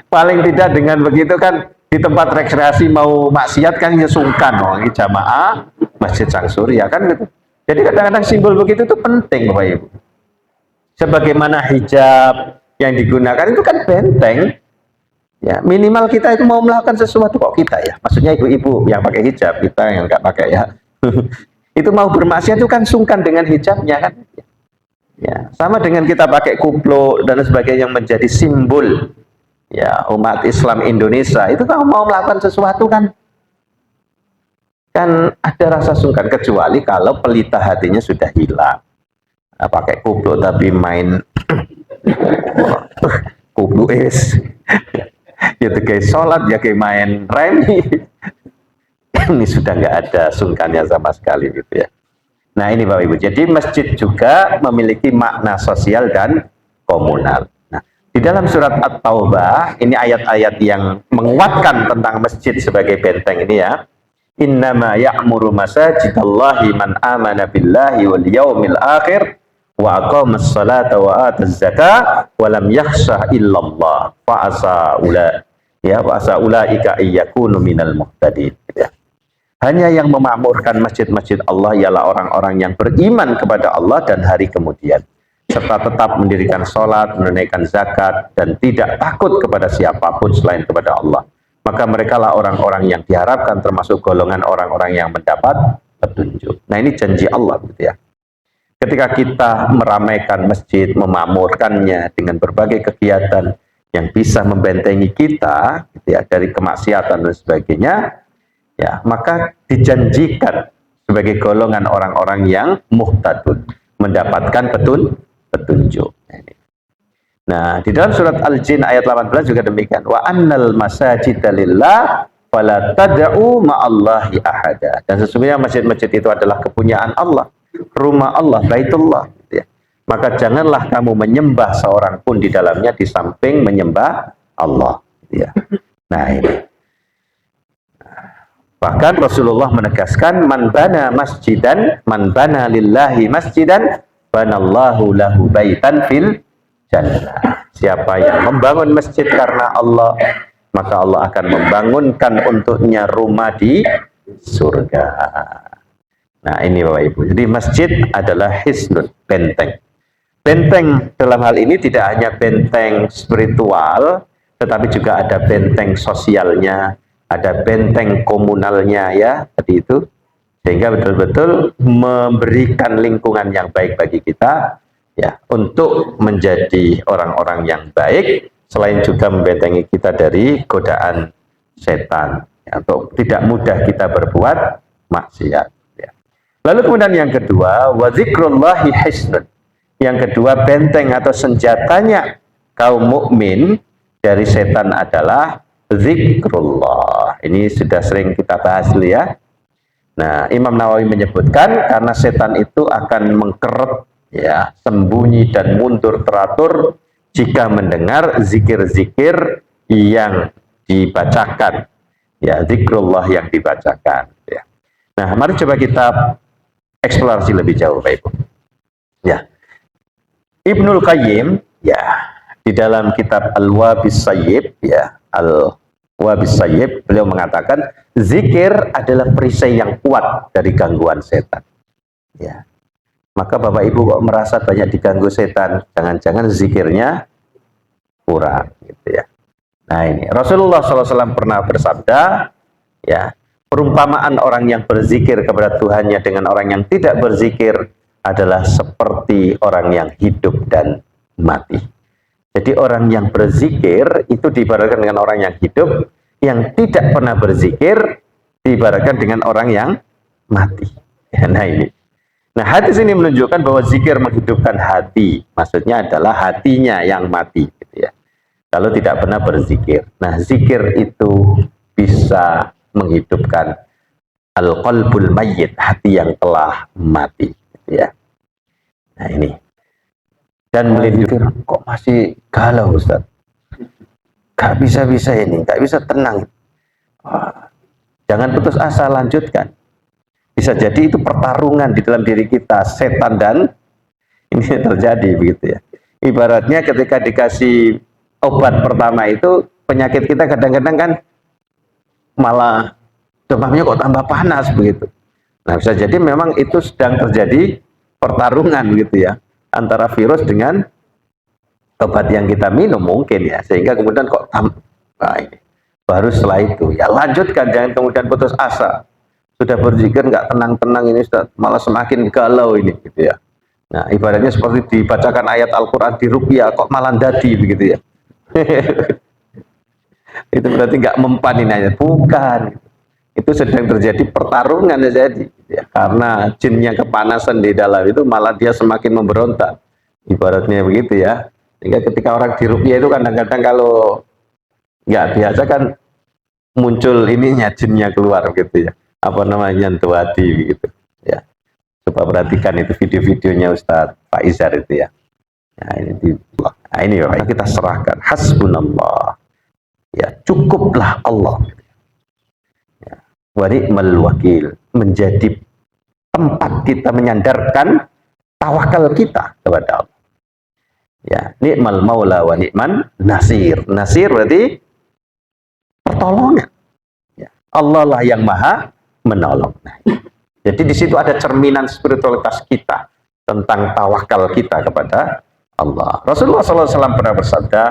Paling tidak dengan begitu kan di tempat rekreasi mau maksiat kan ya sungkan, oh ini jamaah Masjid Sang Surya kan gitu. Jadi kadang-kadang simbol begitu itu penting Bapak Ibu. Sebagaimana hijab yang digunakan itu kan benteng. Ya, minimal kita itu mau melakukan sesuatu kok kita ya. Maksudnya ibu-ibu yang pakai hijab, kita yang nggak pakai ya. Itu mau bermaksiat itu kan sungkan dengan hijabnya kan. Ya, sama dengan kita pakai kupluk dan sebagainya yang menjadi simbol ya umat Islam Indonesia, itu kalau mau melakukan sesuatu kan ada rasa sungkan, kecuali kalau pelita hatinya sudah hilang. Nah, pakai kupluk tapi main kupluk es gitu kayak sholat ya kayak main remi. Ini sudah nggak ada sungkannya sama sekali gitu ya. Nah, ini Bapak Ibu, jadi masjid juga memiliki makna sosial dan komunal. Di dalam surat At-Taubah, ini ayat-ayat yang menguatkan tentang masjid sebagai benteng ini ya. Innama ya'muru masajidallahi man amana billahi wal yaumil akhir wa aqamas salata wa ataz zakah wa lam yakhsha illallah fa asa ulaika ayyakunu minal muhtadin ya. Hanya yang memakmurkan masjid-masjid Allah ialah orang-orang yang beriman kepada Allah dan hari kemudian, serta tetap mendirikan sholat, menunaikan zakat, dan tidak takut kepada siapapun selain kepada Allah. Maka mereka lah orang-orang yang diharapkan termasuk golongan orang-orang yang mendapat petunjuk. Nah, ini janji Allah gitu ya. Ketika kita meramaikan masjid, memakmurkannya dengan berbagai kegiatan, yang bisa membentengi kita gitu ya, dari kemaksiatan dan sebagainya, ya, maka dijanjikan sebagai golongan orang-orang yang muhtadun, mendapatkan petunjuk. Nah, di dalam surat Al-Jin ayat 18 juga demikian. Wa annal masajida lillah fala tad'u ma'allahi ahada. Dan sesungguhnya masjid-masjid itu adalah kepunyaan Allah, rumah Allah, Baitullah, gitu ya. Maka janganlah kamu menyembah seorang pun di dalamnya di samping menyembah Allah, gitu ya. Nah, ini. Bahkan Rasulullah menegaskan, man bana masjidan, man bana lillahi masjidan, banallahu lahu baitan fil jannah. Siapa yang membangun masjid karena Allah, maka Allah akan membangunkan untuknya rumah di surga. Nah, ini Bapak Ibu. Jadi masjid adalah hisnun, benteng. Benteng dalam hal ini tidak hanya benteng spiritual, tetapi juga ada benteng sosialnya, ada benteng komunalnya, ya, tadi itu, sehingga betul-betul memberikan lingkungan yang baik bagi kita, ya, untuk menjadi orang-orang yang baik, selain juga membentengi kita dari godaan setan, ya, untuk tidak mudah kita berbuat maksiat, ya. Lalu kemudian yang kedua, wa dzikrullahi hisnun. Yang kedua, benteng atau senjatanya kaum mukmin dari setan adalah zikrullah. Ini sudah sering kita bahas dulu, ya. Nah, Imam Nawawi menyebutkan karena setan itu akan mengkerut, ya, sembunyi dan mundur teratur jika mendengar zikir-zikir yang dibacakan, ya, zikrullah yang dibacakan, ya. Nah, mari coba kita eksplorasi lebih jauh, Bapak Ibu. Ya, Ibnul Qayyim, ya, di dalam kitab Al-Wabis Sayyib, ya, Al-Wabis Sayyib, beliau mengatakan zikir adalah perisai yang kuat dari gangguan setan, ya. Maka Bapak Ibu kok merasa banyak diganggu setan, jangan-jangan zikirnya kurang, gitu ya. Nah, ini Rasulullah SAW pernah bersabda, ya, perumpamaan orang yang berzikir kepada Tuhannya dengan orang yang tidak berzikir adalah seperti orang yang hidup dan mati. Jadi orang yang berzikir itu diibaratkan dengan orang yang hidup, yang tidak pernah berzikir diibaratkan dengan orang yang mati. Ya, nah ini. Nah, hadis ini menunjukkan bahwa zikir menghidupkan hati. Maksudnya adalah hatinya yang mati, gitu ya. Kalau tidak pernah berzikir. Nah, zikir itu bisa menghidupkan al-qalbul mayyit, hati yang telah mati, gitu ya. Nah, ini. Dan melindungi, kok masih galau, Ustaz? Gak bisa-bisa ini, gak bisa tenang. Jangan putus asa, lanjutkan. Bisa jadi itu pertarungan di dalam diri kita, setan dan ini terjadi, begitu ya. Ibaratnya ketika dikasih obat pertama itu, penyakit kita kadang-kadang kan malah demamnya kok tambah panas, begitu. Nah, bisa jadi memang itu sedang terjadi pertarungan, gitu ya, antara virus dengan obat yang kita minum mungkin, ya, sehingga kemudian kok nah, ini baru setelah itu ya lanjutkan, jangan kemudian putus asa. Sudah berzikir nggak tenang-tenang ini, sudah malah semakin galau ini, gitu ya. Nah, ibaratnya seperti dibacakan ayat Al-Quran di ruqyah kok malah dadi, begitu ya. Itu berarti nggak mempan ini ayat, bukan. Itu sedang terjadi pertarungan, ya, jadi ya, karena jinnya kepanasan di dalam itu malah dia semakin memberontak, ibaratnya begitu ya. Sehingga ketika orang diruqyah itu kadang-kadang kalau nggak biasa kan muncul ininya, jinnya keluar, gitu ya, apa namanya, ntuwadi, gitu ya. Coba perhatikan itu video-videonya Ustadz Faizar itu, ya. Nah, ini ya, kita serahkan, hasbunallah, ya, cukuplah Allah, wa ni'mal wakil, menjadi tempat kita menyandarkan tawakal kita kepada Allah. Ya, ni'mal maula wa ni'man nasir. Nasir berarti pertolongan. Ya, Allah lah yang maha menolong. Nah, jadi di situ ada cerminan spiritualitas kita tentang tawakal kita kepada Allah. Rasulullah SAW pernah bersabda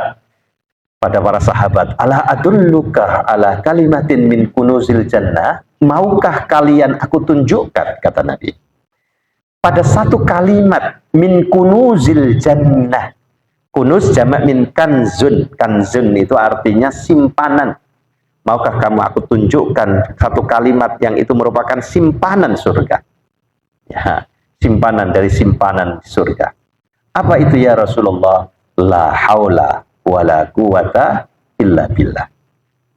pada para sahabat, ala adulluka ala kalimatin min kunuzil jannah, maukah kalian aku tunjukkan, kata Nabi, pada satu kalimat min kunuzil jannah, Kunuz jamak min kanzun. Kanzun itu artinya simpanan. Maukah kamu aku tunjukkan satu kalimat yang itu merupakan simpanan surga? Ya, simpanan dari simpanan surga. Apa itu ya Rasulullah? La haula wala quwata illa billah.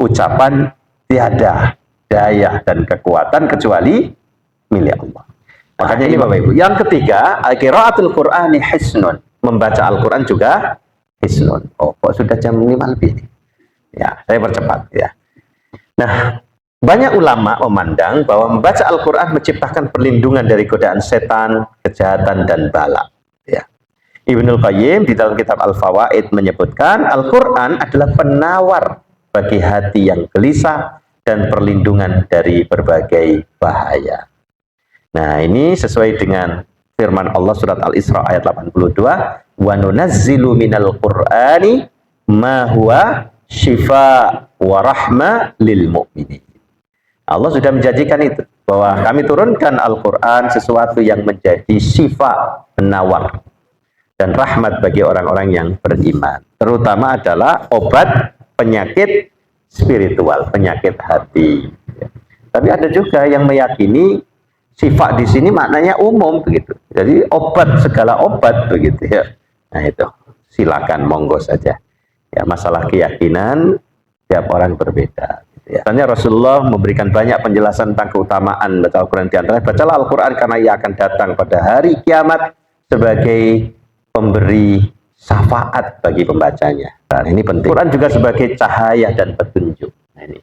Ucapan tiada daya dan kekuatan kecuali milik Allah. Makanya ini Bapak Ibu. Yang ketiga, qiraatul Qur'ani hisnun. Membaca Al-Quran juga hisnun. Oh, kok sudah jam 5 lebih? Ya, saya percepat ya. Nah, banyak ulama memandang bahwa membaca Al-Quran menciptakan perlindungan dari godaan setan, kejahatan, dan bala. Ya. Ibnul Qayyim di dalam kitab Al-Fawaid menyebutkan Al-Quran adalah penawar bagi hati yang gelisah dan perlindungan dari berbagai bahaya. Nah, ini sesuai dengan firman Allah surat Al-Isra ayat 82, wa nunazzilu minal Qur'ani ma huwa syifa wa rahma lil mu'minin. Allah sudah menjanjikan itu, bahwa kami turunkan Al-Quran sesuatu yang menjadi syifa, penawar, dan rahmat bagi orang-orang yang beriman. Terutama adalah obat penyakit spiritual, penyakit hati. Tapi ada juga yang meyakini sifat di sini maknanya umum begitu. Jadi obat, segala obat begitu ya. Nah itu, silakan monggo saja. Ya, masalah keyakinan tiap orang berbeda. Gitu ya. Tanya Rasulullah memberikan banyak penjelasan tentang keutamaan baca Al-Quran, di antaranya bacalah Al-Quran karena ia akan datang pada hari kiamat sebagai pemberi syafaat bagi pembacanya. Nah, ini penting. Al-Quran juga sebagai cahaya dan petunjuk. Nah, ini.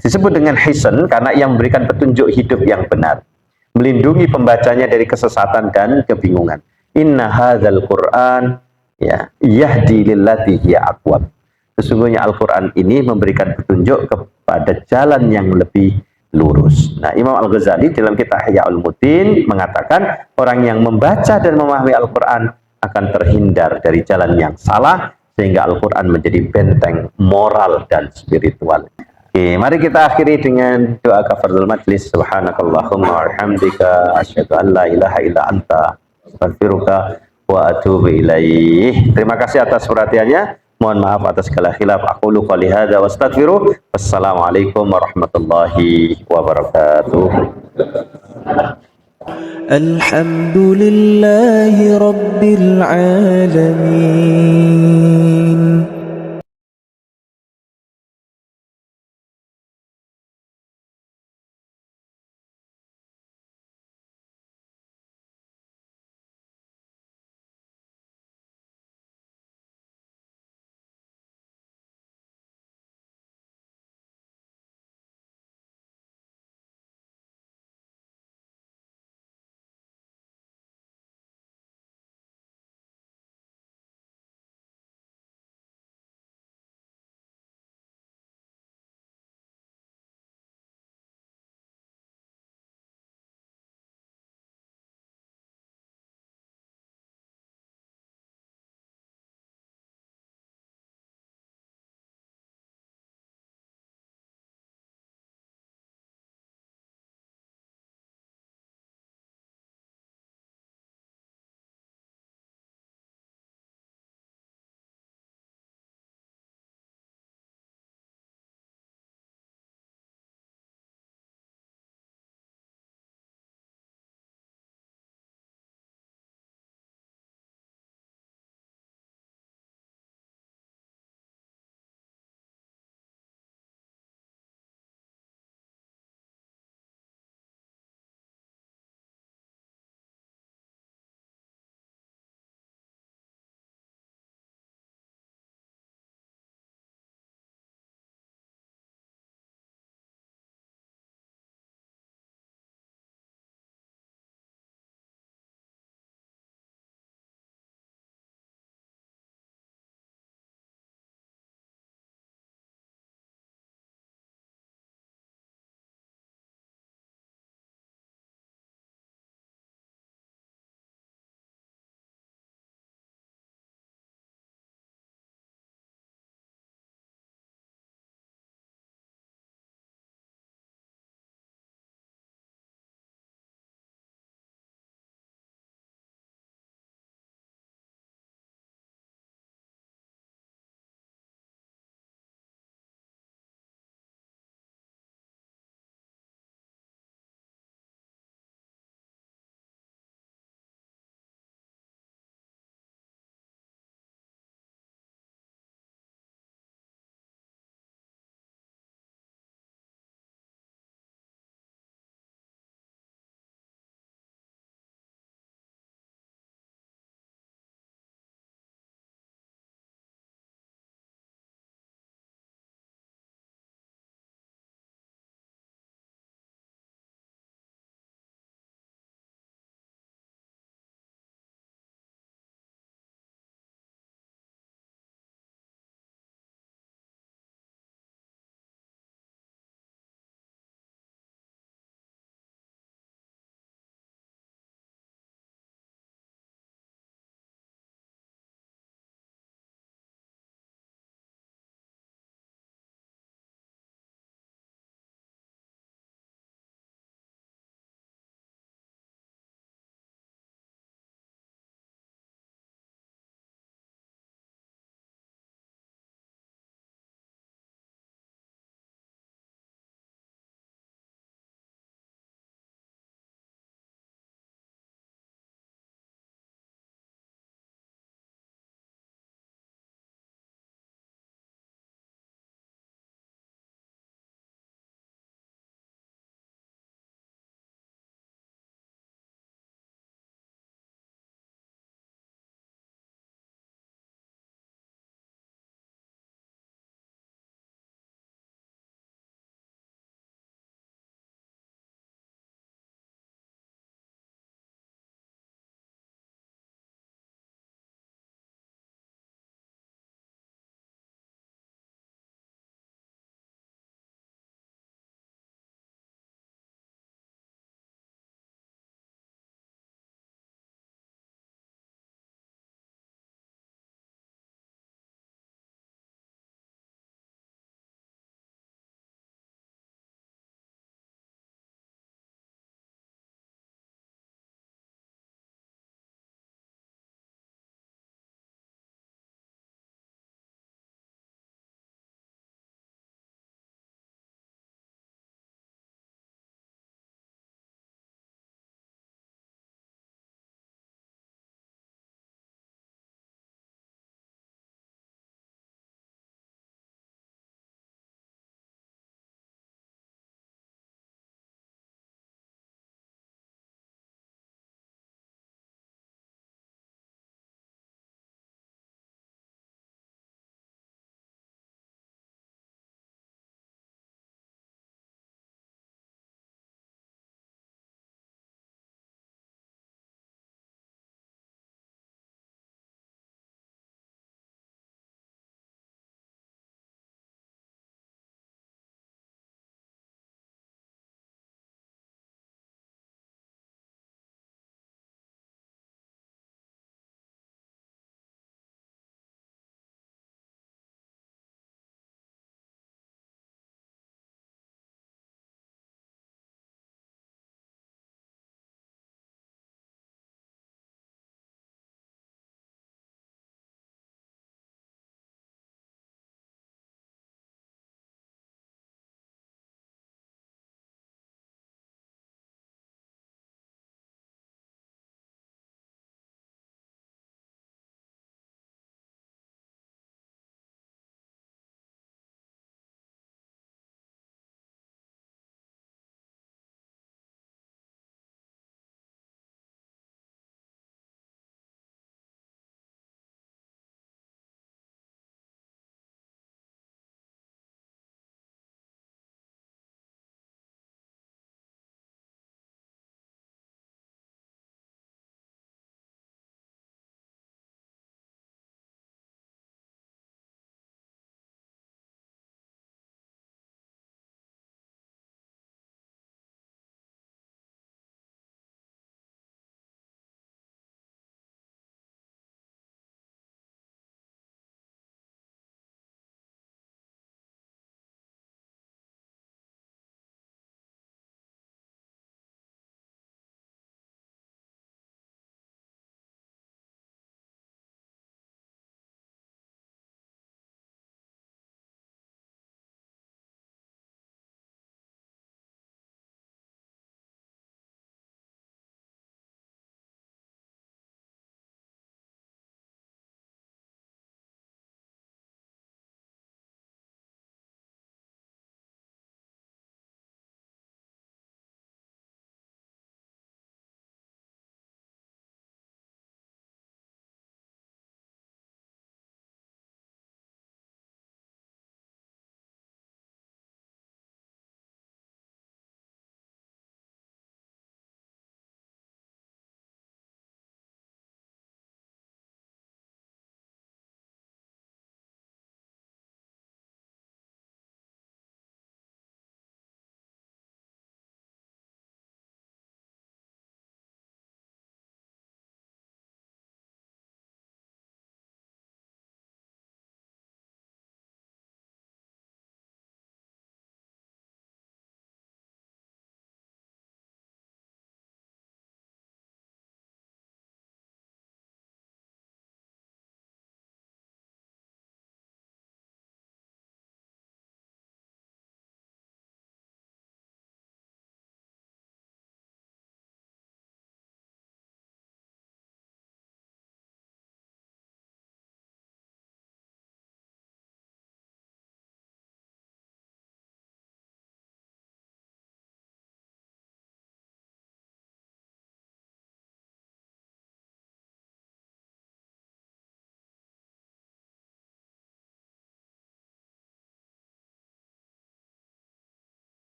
Disebut dengan hisan karena ia memberikan petunjuk hidup yang benar, melindungi pembacanya dari kesesatan dan kebingungan. Inna hadzal Qur'an ya yahdi lillati hiya aqwam. Sesungguhnya Al-Quran ini memberikan petunjuk kepada jalan yang lebih lurus. Nah, Imam Al-Ghazali dalam kitab Ihya Ulumuddin mengatakan orang yang membaca dan memahami Al-Quran akan terhindar dari jalan yang salah, sehingga Al-Quran menjadi benteng moral dan spiritual. Oke, mari kita akhiri dengan doa kafaratul majlis. Subhanakallahumma wa bihamdika asyhadu an la ilaha illa anta astaghfiruka wa atubu ilaih. Terima kasih atas perhatiannya. Mohon maaf atas segala khilaf. Aqulu qouli hadza wa astaghfiruh. Wassalamualaikum warahmatullahi wabarakatuh. Alhamdulillahi rabbil alamin.